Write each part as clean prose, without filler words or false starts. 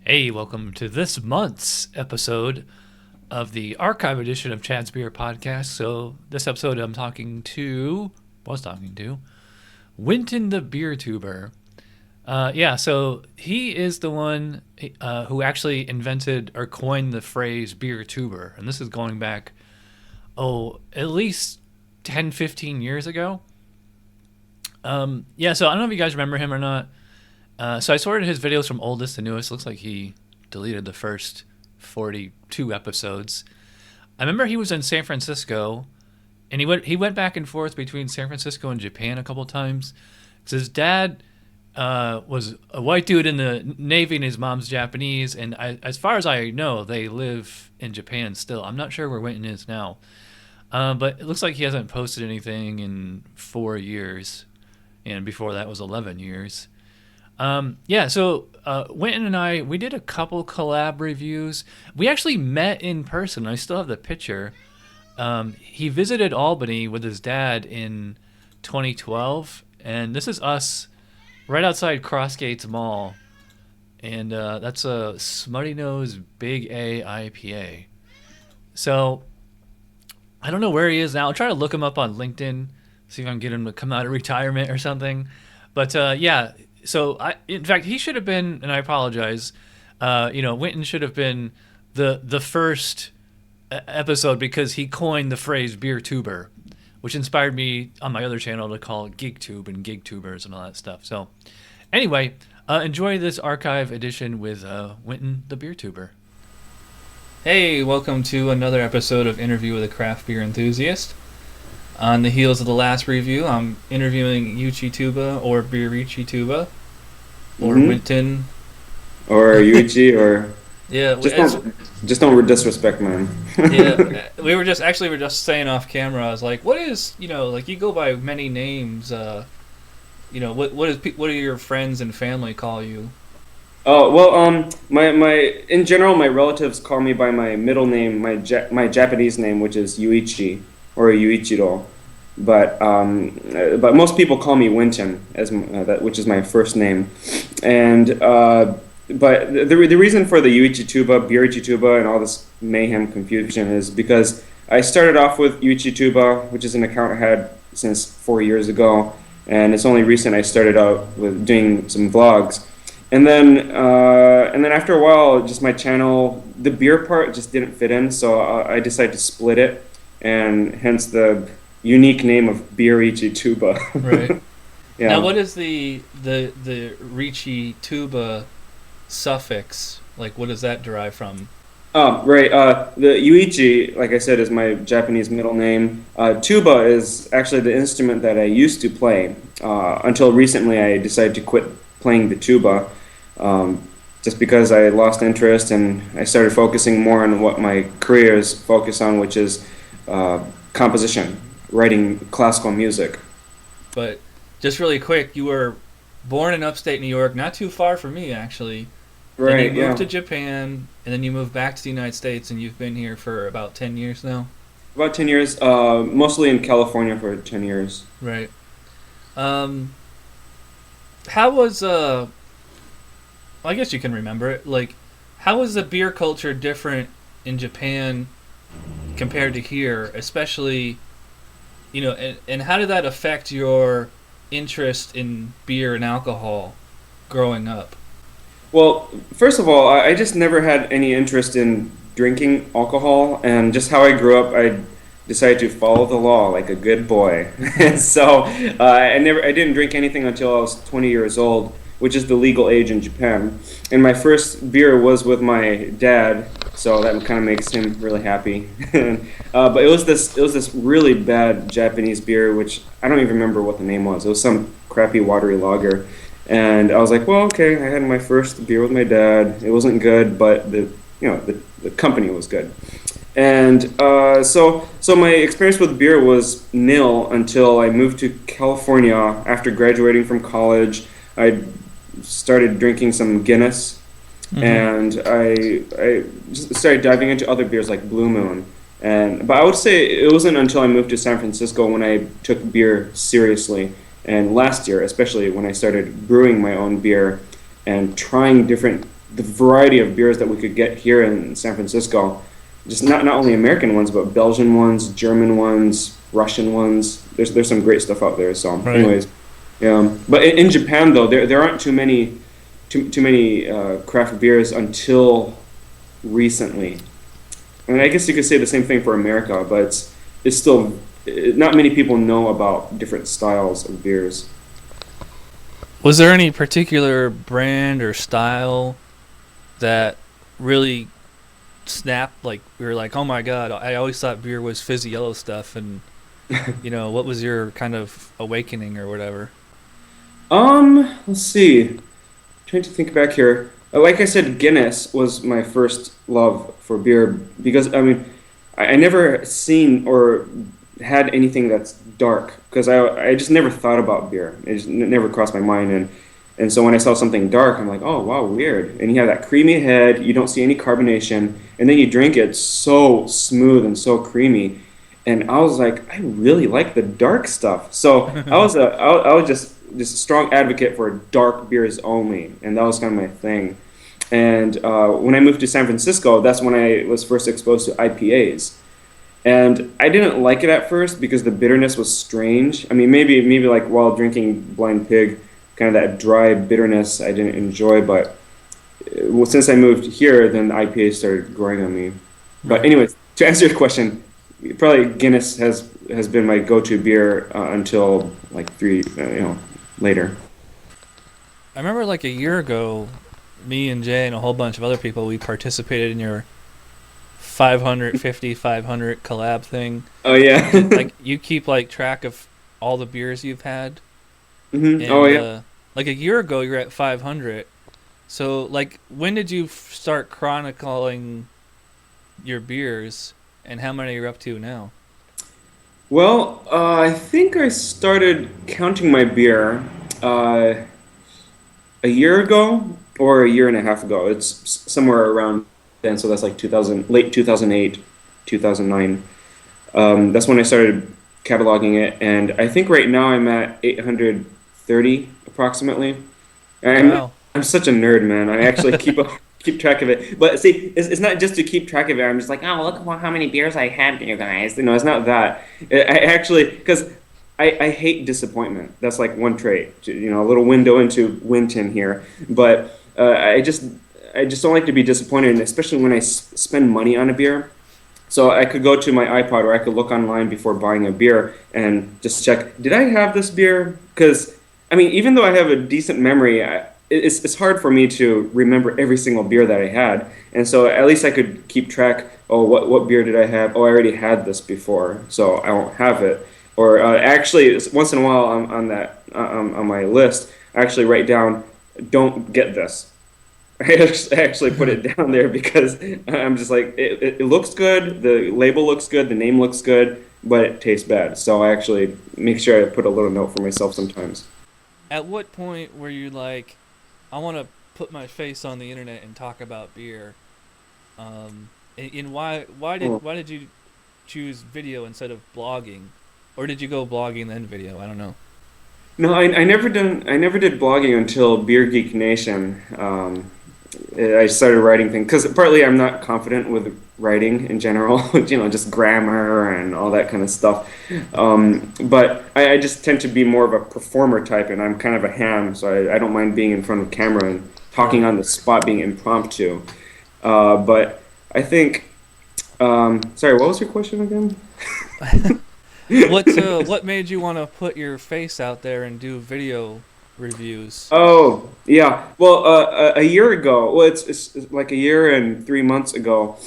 Hey, welcome to this month's episode of the archive edition of Chad's Beer Podcast. So this episode was talking to Winton the BeerTuber. So he is the one who actually invented or coined the phrase BeerTuber. And this is going back, at least 10, 15 years ago. So I don't know if you guys remember him or not. So I sorted his videos from oldest to newest. Looks like he deleted the first 42 episodes. I remember he was in San Francisco, and he went back and forth between San Francisco and Japan a couple times. Because his dad was a white dude in the Navy, and his mom's Japanese. And as far as I know, they live in Japan still. I'm not sure where Winton is now. But it looks like he hasn't posted anything in 4 years. And before that was 11 years. Winton and I, we did a couple collab reviews. We actually met in person. I still have the picture. He visited Albany with his dad in 2012, and this is us right outside Crossgates Mall. And that's a Smutty Nose Big A IPA. So I don't know where he is now. I'll try to look him up on LinkedIn, see if I can get him to come out of retirement or something. But So, in fact, he should have been, and I apologize, Winton should have been the first episode because he coined the phrase BeerTuber, which inspired me on my other channel to call it GigTube and GigTubers and all that stuff. So, anyway, enjoy this archive edition with Winton the BeerTuber. Hey, welcome to another episode of Interview with a Craft Beer Enthusiast. On the heels of the last review, I'm interviewing 𝗕𝗘𝗘𝗥 or BeerichiTuba or Winton or Yuichi or just don't disrespect man. we were just saying off camera. I was like, what is you go by many names. What do your friends and family call you? Oh well, my in general my relatives call me by my middle name, my Japanese name, which is Yuichi. Or Yuichiro, but most people call me Winton which is my first name, and but the reason for the BeerichiTuba, and all this mayhem confusion is because I started off with BeerichiTuba, which is an account I had since 4 years ago, and it's only recent I started out with doing some vlogs, and then after a while, just my channel, the beer part just didn't fit in, so I decided to split it. And hence the unique name of BeerichiTuba. Right. Yeah. Now, what is the BeerichiTuba suffix? Like, what does that derive from? Oh, right. The Yuichi, like I said, is my Japanese middle name. Tuba is actually the instrument that I used to play. Until recently, I decided to quit playing the tuba. Just because I lost interest and I started focusing more on what my career is focused on, which is composition, writing classical music. But just really quick, you were born in upstate New York, not too far from me, actually. Right. Then you moved to Japan, and then you moved back to the United States, and you've been here for about 10 years now. About 10 years, mostly in California for 10 years. Right. How was I guess you can remember it. Like, how was the beer culture different in Japan compared to here, especially, and how did that affect your interest in beer and alcohol growing up? Well, first of all, I just never had any interest in drinking alcohol, and just how I grew up, I decided to follow the law like a good boy. So I didn't drink anything until I was 20 years old, which is the legal age in Japan. And my first beer was with my dad, so that kind of makes him really happy. But it was this really bad Japanese beer, which I don't even remember what the name was. It was some crappy watery lager. And I was like, well, okay, I had my first beer with my dad. It wasn't good, but the company was good. And so my experience with beer was nil until I moved to California after graduating from college. I started drinking some Guinness, and I just started diving into other beers like Blue Moon. But I would say it wasn't until I moved to San Francisco when I took beer seriously. And last year, especially when I started brewing my own beer and trying different the variety of beers that we could get here in San Francisco. Just not only American ones, but Belgian ones, German ones, Russian ones. There's some great stuff out there. So, Right. anyways, yeah. But in Japan though, there aren't too many craft beers until recently. And I guess you could say the same thing for America, but it's still not many people know about different styles of beers. Was there any particular brand or style that really snapped? Like, we were like, oh my god, I always thought beer was fizzy yellow stuff, and what was your kind of awakening or whatever? Let's see. Trying to think back here. Like I said, Guinness was my first love for beer because I never seen or had anything that's dark because I just never thought about beer. It just never crossed my mind, and so when I saw something dark, I'm like, oh wow, weird. And you have that creamy head, you don't see any carbonation, and then you drink it so smooth and so creamy. And I was like, I really like the dark stuff. So I was just a strong advocate for dark beers only, and that was kind of my thing. And when I moved to San Francisco, that's when I was first exposed to IPAs. And I didn't like it at first because the bitterness was strange. I mean, maybe like while drinking Blind Pig, kind of that dry bitterness I didn't enjoy. But since I moved here, then the IPAs started growing on me. But anyways, to answer your question, probably Guinness has been my go-to beer until like later. I remember like a year ago, me and Jay and a whole bunch of other people, we participated in your 500 collab thing. Oh yeah. Like, you keep like track of all the beers you've had. Mm-hmm. And, Oh yeah. like a year ago, you were at 500. So like, when did you start chronicling your beers, and how many you're up to now? Well, I think I started counting my beer a year ago or a year and a half ago. It's somewhere around then, so that's like late 2008, 2009. That's when I started cataloging it, and I think right now I'm at 830 approximately. Wow. I'm such a nerd, man. I actually keep track of it. But see, it's not just to keep track of it. I'm just like, oh, look how many beers I had, you guys. It's not that. I actually, because I hate disappointment. That's like one trait. A little window into Winton here. But I just don't like to be disappointed, and especially when I spend money on a beer. So I could go to my iPod, or I could look online before buying a beer and just check, did I have this beer? Because, even though I have a decent memory, it's hard for me to remember every single beer that I had. And so at least I could keep track, what beer did I have? Oh, I already had this before, so I won't have it. Or actually, once in a while on my list, I actually write down, don't get this. I actually put it down there because I'm just like, it looks good, the label looks good, the name looks good, but it tastes bad. So I actually make sure I put a little note for myself sometimes. At what point were you like, I want to put my face on the internet and talk about beer? And why did you choose video instead of blogging? Or did you go blogging then video? I don't know. No, I never did blogging until Beer Geek Nation. I started writing things because partly I'm not confident with writing in general, just grammar and all that kind of stuff. But I just tend to be more of a performer type, and I'm kind of a ham, so I don't mind being in front of camera and talking on the spot, being impromptu. But I think, sorry, what was your question again? What made you want to put your face out there and do video reviews? Oh, yeah. Well, a year ago, it's like a year and 3 months ago,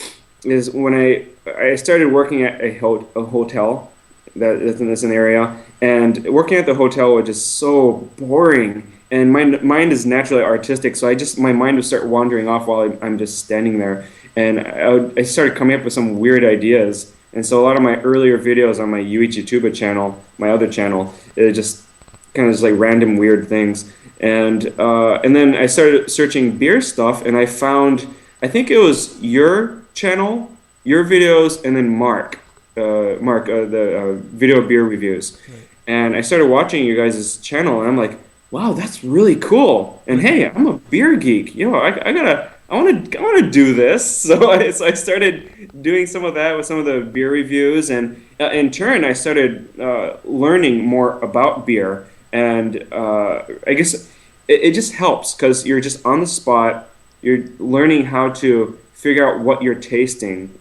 is when I started working at a hotel that's in this area, and working at the hotel was just so boring. And my mind is naturally artistic, so my mind would start wandering off while I'm just standing there, and I started coming up with some weird ideas. And so a lot of my earlier videos on my BeerichiTuba channel, my other channel, it just kind of just like random weird things. And then I started searching beer stuff, and I found, I think it was your channel, your videos, and then Mark, the video beer reviews. Right. And I started watching you guys' channel, and I'm like, wow, that's really cool. And hey, I'm a beer geek. I want to do this. So I started doing some of that with some of the beer reviews, and in turn, I started learning more about beer. And I guess it just helps because you're just on the spot. You're learning how to figure out what you're tasting.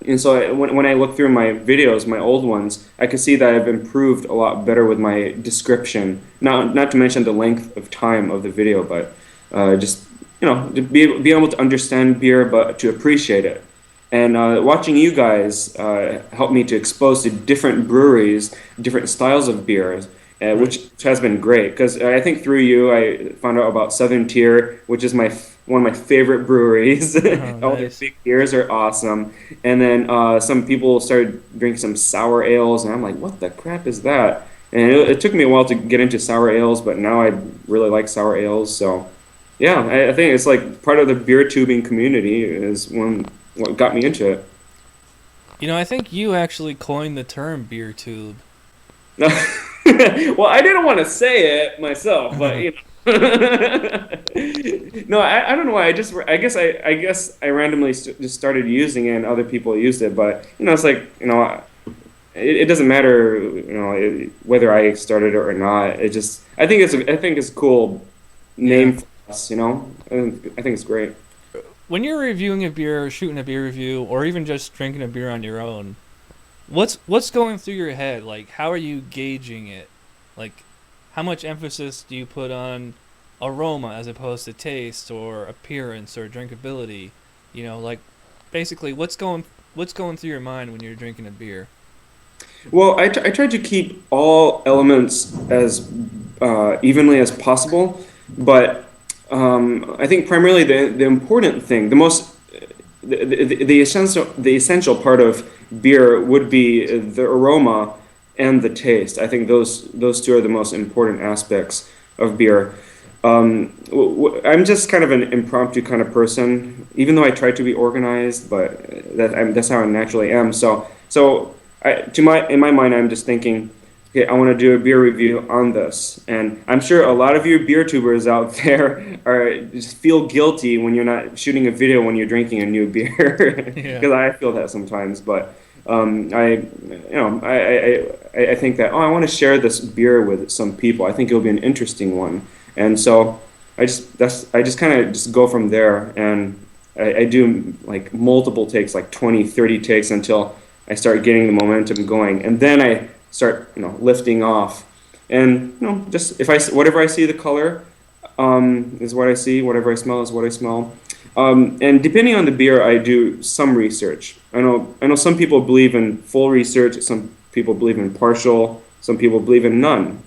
And so when I look through my videos, my old ones, I can see that I've improved a lot better with my description. Not to mention the length of time of the video, but just to be able to understand beer, but to appreciate it. And watching you guys helped me to expose to different breweries, different styles of beers, Right. which has been great. Because I think through you, I found out about Southern Tier, which is one of my favorite breweries. Oh, All their nice. big beers are awesome. And then some people started drinking some sour ales, and I'm like, what the crap is that? And it took me a while to get into sour ales, but now I really like sour ales. So, yeah, I think it's like part of the beer tubing community is what got me into it. I think you actually coined the term beer tube. Well, I didn't want to say it myself, but no, I don't know why. I guess I randomly just started using it, and other people used it. But it's like it doesn't matter, whether I started it or not. I think it's a cool Yeah. name for us. I think it's great. When you're reviewing a beer, or shooting a beer review, or even just drinking a beer on your own, what's going through your head? Like, how are you gauging it? Like, how much emphasis do you put on aroma as opposed to taste or appearance or drinkability? Like, basically, what's going through your mind when you're drinking a beer? Well, I tried to keep all elements as evenly as possible, but I think primarily the important thing, the essential part of beer would be the aroma and the taste. I think those two are the most important aspects of beer. I'm just kind of an impromptu kind of person, even though I try to be organized, but that's how I naturally am. In my mind, I'm just thinking, okay, I want to do a beer review on this, and I'm sure a lot of you beer tubers out there are just feel guilty when you're not shooting a video when you're drinking a new beer, Yeah. because I feel that sometimes. But I think that I want to share this beer with some people. I think it'll be an interesting one, and so I just kind of just go from there, and I do like multiple takes, like 20, 30 takes until I start getting the momentum going, and then I start lifting off, and just if whatever I see the color is what I see, whatever I smell is what I smell, and depending on the beer, I do some research. I know some people believe in full research, some people believe in partial, some people believe in none.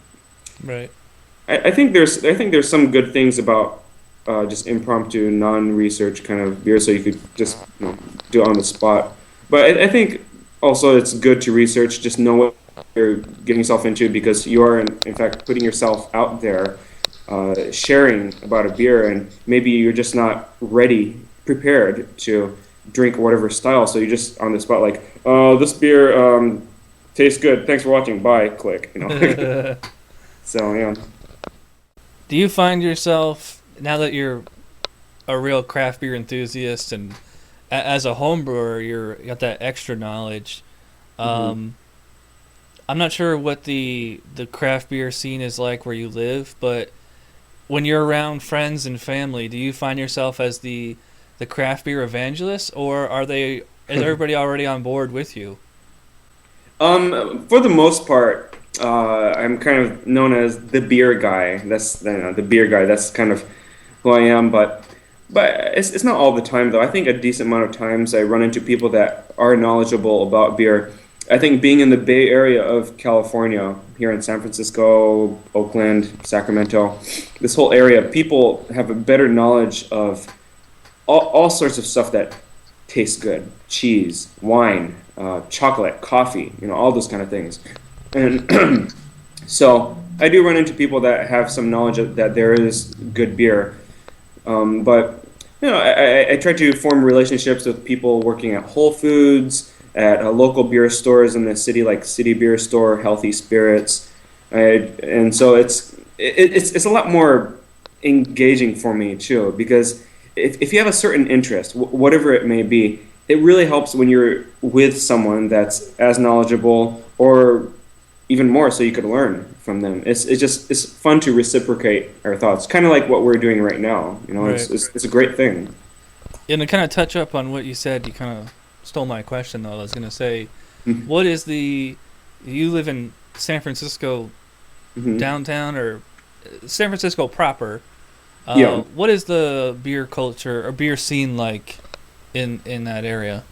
Right. I think there's some good things about just impromptu, non-research kind of beer, so you could just do it on the spot. But I think also it's good to research, just know what you're getting yourself into, because you are in fact putting yourself out there, sharing about a beer, and maybe you're just not ready, prepared to drink whatever style, so you're just on the spot like, this beer tastes good. Thanks for watching. Bye. Click. Do So yeah. you find yourself, now that you're a real craft beer enthusiast and as a home brewer, you got that extra knowledge? Mhm. Um, I'm not sure what the craft beer scene is like where you live, but when you're around friends and family, do you find yourself as the craft beer evangelist, or is everybody already on board with you? For the most part, I'm kind of known as the beer guy. That's the beer guy. That's kind of who I am. But it's not all the time though. I think a decent amount of times I run into people that are knowledgeable about beer. I think being in the Bay Area of California, here in San Francisco, Oakland, Sacramento, this whole area, people have a better knowledge of all sorts of stuff that tastes good: cheese, wine, chocolate, coffee, all those kind of things. And so I do run into people that have some knowledge that there is good beer. But I try to form relationships with people working at Whole Foods, at local beer stores in the city, like City Beer Store, Healthy Spirits, and so it's a lot more engaging for me too, because if you have a certain interest, whatever it may be, it really helps when you're with someone that's as knowledgeable or even more, so you could learn from them. It's fun to reciprocate our thoughts, kind of like what we're doing right now. You know, Right. it's a great thing. And to kind of touch up on what you said, you kind of stole my question, though. I was going to say, Mhm. what is the... You live in San Francisco Mhm. downtown, or San Francisco proper. Yeah. What is the beer culture or beer scene like in that area?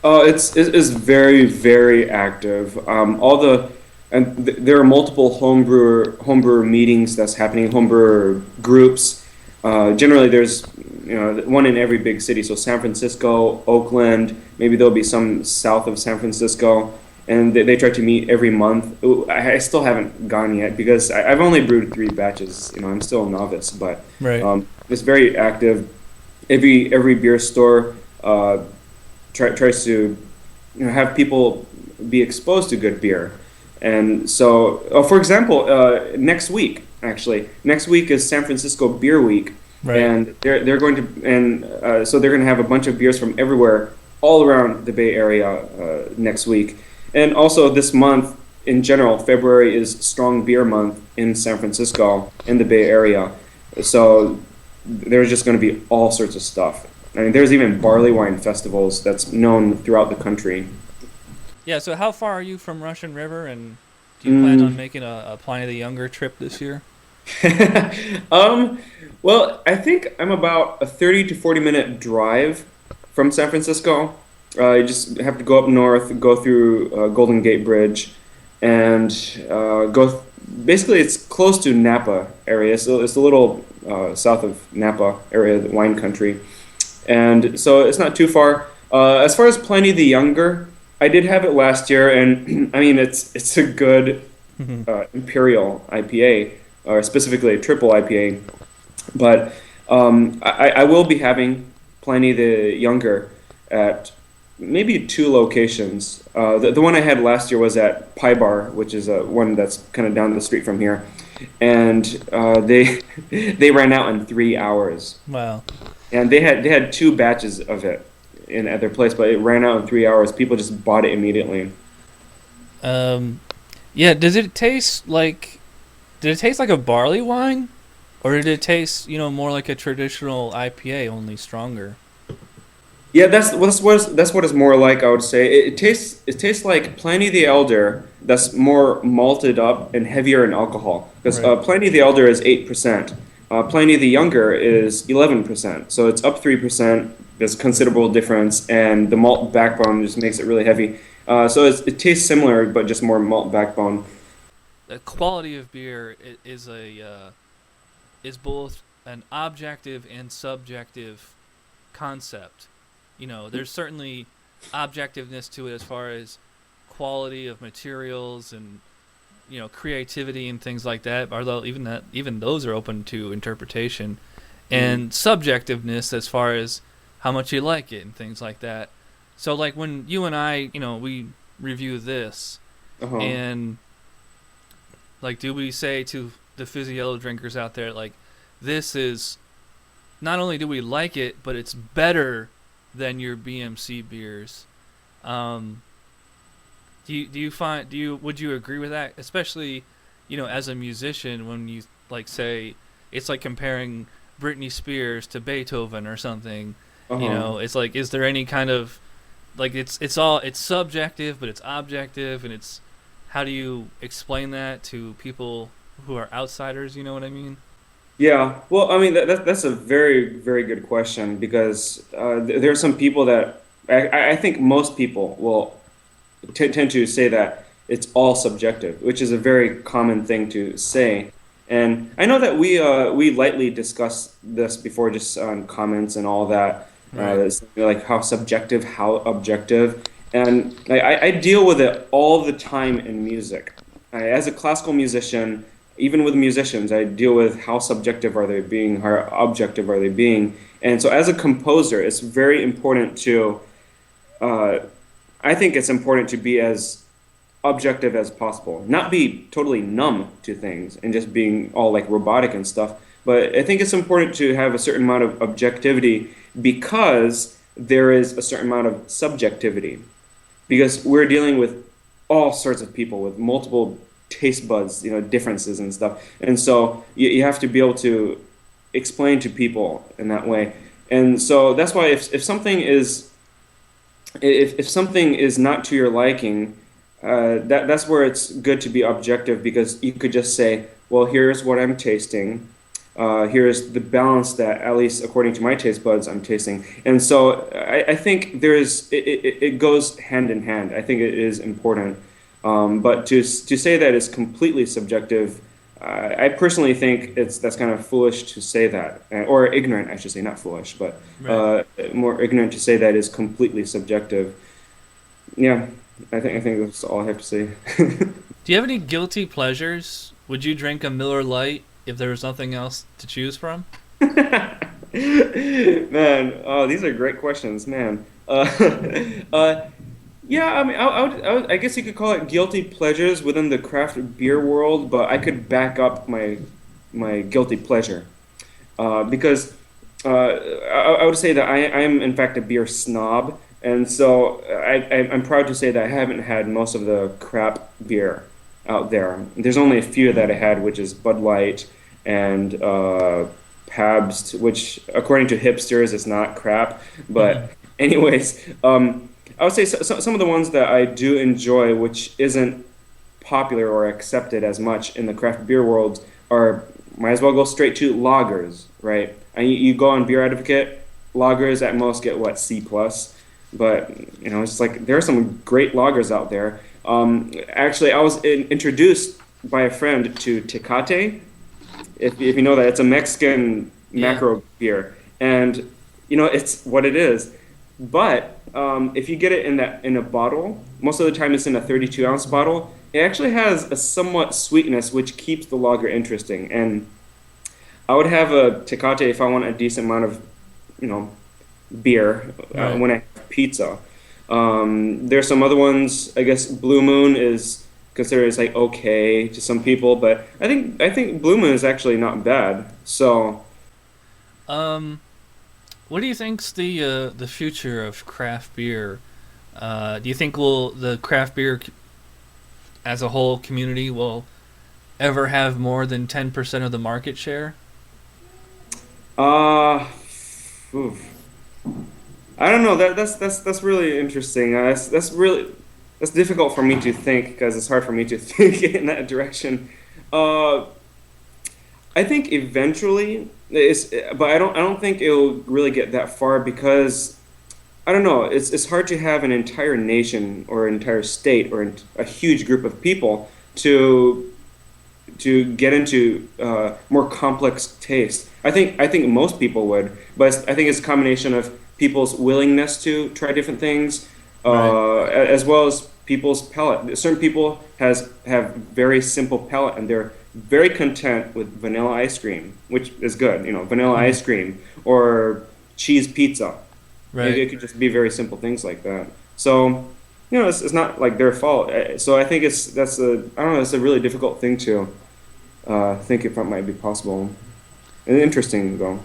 It's very, very active. There are multiple homebrewer meetings that's happening, homebrewer groups. Generally, there's one in every big city. So San Francisco, Oakland, maybe there'll be some south of San Francisco, and they try to meet every month. Ooh, I still haven't gone yet because I've only brewed 3 batches. I'm still a novice, but Right. it's very active. Every beer store tries to have people be exposed to good beer. And so, for example, next week is San Francisco Beer Week, Right. and they're going to, and so they're going to have a bunch of beers from everywhere, all around the Bay Area next week. And also this month in general, February is Strong Beer Month in San Francisco in the Bay Area. So there's just going to be all sorts of stuff. I mean, there's even barley wine festivals that's known throughout the country. Yeah, so how far are you from Russian River, and do you plan on making a Pliny the Younger trip this year? Well, I think I'm about a 30 to 40-minute drive from San Francisco. You just have to go up north, go through Golden Gate Bridge, and basically, it's close to Napa area. So it's a little south of Napa area, the wine country. And so it's not too far. As far as Pliny the Younger, I did have it last year, and I mean, it's a good imperial IPA, or specifically a triple IPA. But I will be having Pliny the Younger at maybe 2 locations. The one I had last year was at Pie Bar, which is one that's kind of down the street from here, and they ran out in 3 hours. Wow. And they had 2 batches of it at their place, but it ran out in 3 hours. People just bought it immediately. Yeah. Does it taste like? Did it taste like a barley wine, or did it taste more like a traditional IPA, only stronger? Yeah, that's what it's more like. I would say it tastes like Pliny the Elder. That's more malted up and heavier in alcohol. Because Right. Pliny the Elder is 8%. Pliny the Younger is 11%. So it's up 3%. There's a considerable difference, and the malt backbone just makes it really heavy. So it tastes similar, but just more malt backbone. The quality of beer is is both an objective and subjective concept. There's certainly objectiveness to it as far as quality of materials and creativity and things like that. Although even those are open to interpretation, and subjectiveness as far as how much you like it and things like that. So like when you and I, we review this, Uh-huh. and like, do we say to the fizzy yellow drinkers out there, like, this is, not only do we like it, but it's better than your BMC beers? Would you agree with that? Especially, as a musician, when you like say, it's like comparing Britney Spears to Beethoven or something. Uh-huh. It's like, is there any kind of, like, it's subjective, but it's objective, and it's, how do you explain that to people who are outsiders? You know what I mean? Yeah, well, I mean that's a very, very good question, because there are some people that I think most people will tend to say that it's all subjective, which is a very common thing to say. And I know that we lightly discussed this before, just on comments and all that. Right. It's like how subjective, how objective, and I deal with it all the time in music. As a classical musician, even with musicians, I deal with how subjective are they being, how objective are they being. And so as a composer, it's very important to, I think it's important to be as objective as possible, not be totally numb to things and just being all like robotic and stuff. But I think it's important to have a certain amount of objectivity because there is a certain amount of subjectivity. Because we're dealing with all sorts of people with multiple taste buds, differences and stuff. And so you have to be able to explain to people in that way. And so that's why if something is not to your liking, that's where it's good to be objective, because you could just say, well, here's what I'm tasting. Here's the balance that, at least according to my taste buds, I'm tasting. And so I think it goes hand in hand. I think it is important. But to say that it's completely subjective, I personally think that's kind of foolish to say that, or ignorant, I should say, not foolish, but more ignorant to say that is completely subjective. Yeah, I think that's all I have to say. Do you have any guilty pleasures? Would you drink a Miller Lite if there was nothing else to choose from? Man, these are great questions, man. Yeah, I mean, I guess you could call it guilty pleasures within the craft beer world, but I could back up my guilty pleasure, because I would say that I am in fact a beer snob, and so I'm proud to say that I haven't had most of the crap beer out there. There's only a few that I had, which is Bud Light and Pabst, which according to hipsters is not crap, but anyways. I would say some of the ones that I do enjoy, which isn't popular or accepted as much in the craft beer world, might as well go straight to lagers, right? And you go on Beer Advocate, lagers at most get what, C+, but it's like there are some great lagers out there. Actually, I was introduced by a friend to 𝗕𝗘𝗘𝗥. If you know that, it's a Mexican macro beer, and it's what it is. But if you get it in a bottle, most of the time it's in a 32-ounce bottle. It actually has a somewhat sweetness which keeps the lager interesting. And I would have a 𝗕𝗘𝗘𝗥 if I want a decent amount of, beer when I have pizza. There's some other ones. I guess Blue Moon is considered as like okay to some people, but I think Blue Moon is actually not bad. So. What do you think's the future of craft beer? Do you think the craft beer as a whole community will ever have more than 10% of the market share? I don't know. That's really interesting. That's difficult for me to think, because it's hard for me to think in that direction. I think eventually, but I don't think it'll really get that far, because I don't know. It's hard to have an entire nation or an entire state or a huge group of people to get into more complex taste. I think most people would, but I think it's a combination of people's willingness to try different things, as well as people's palate. Certain people have very simple palate, and they're very content with vanilla ice cream, which is good, vanilla ice cream or cheese pizza. Right. It could just be very simple things like that. So, it's not like their fault. So I think that's a really difficult thing to think if that might be possible. And interesting though.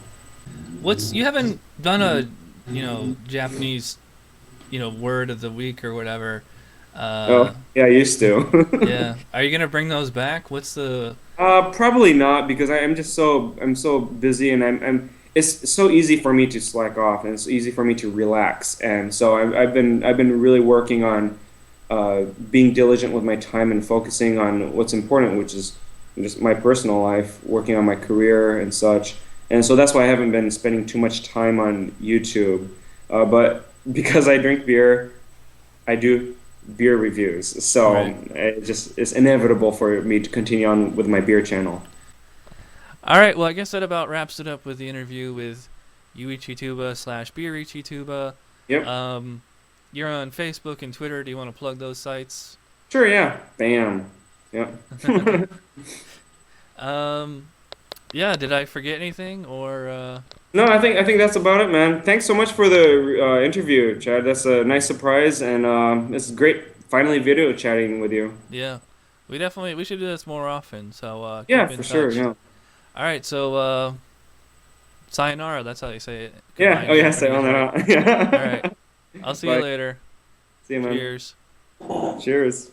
You haven't done a Japanese word of the week or whatever. Yeah, I used to. Yeah, are you gonna bring those back? What's the? Probably not, because I'm so busy, and it's so easy for me to slack off, and it's easy for me to relax, and so I've been really working on being diligent with my time and focusing on what's important, which is just my personal life, working on my career and such, and so that's why I haven't been spending too much time on YouTube, but because I drink beer, I do beer reviews, so it's inevitable for me to continue on with my beer channel. All right, well, I guess that about wraps it up with the interview with 𝗕𝗘𝗘𝗥/BeerichiTuba. Yep. You're on Facebook and Twitter. Do you want to plug those sites? Sure, yeah. Bam. Yep. Yeah, did I forget anything, or? No, I think that's about it, man. Thanks so much for the interview, Chad. That's a nice surprise, and it's great finally video chatting with you. Yeah, we should do this more often. So Yeah, keep in for sure. touch. Yeah. All right, so sayonara. That's how you say it. Yeah. Oh, yeah. Japanese, Sayonara. right? All right. I'll see you Bye. later. See you, man. Cheers. Cheers.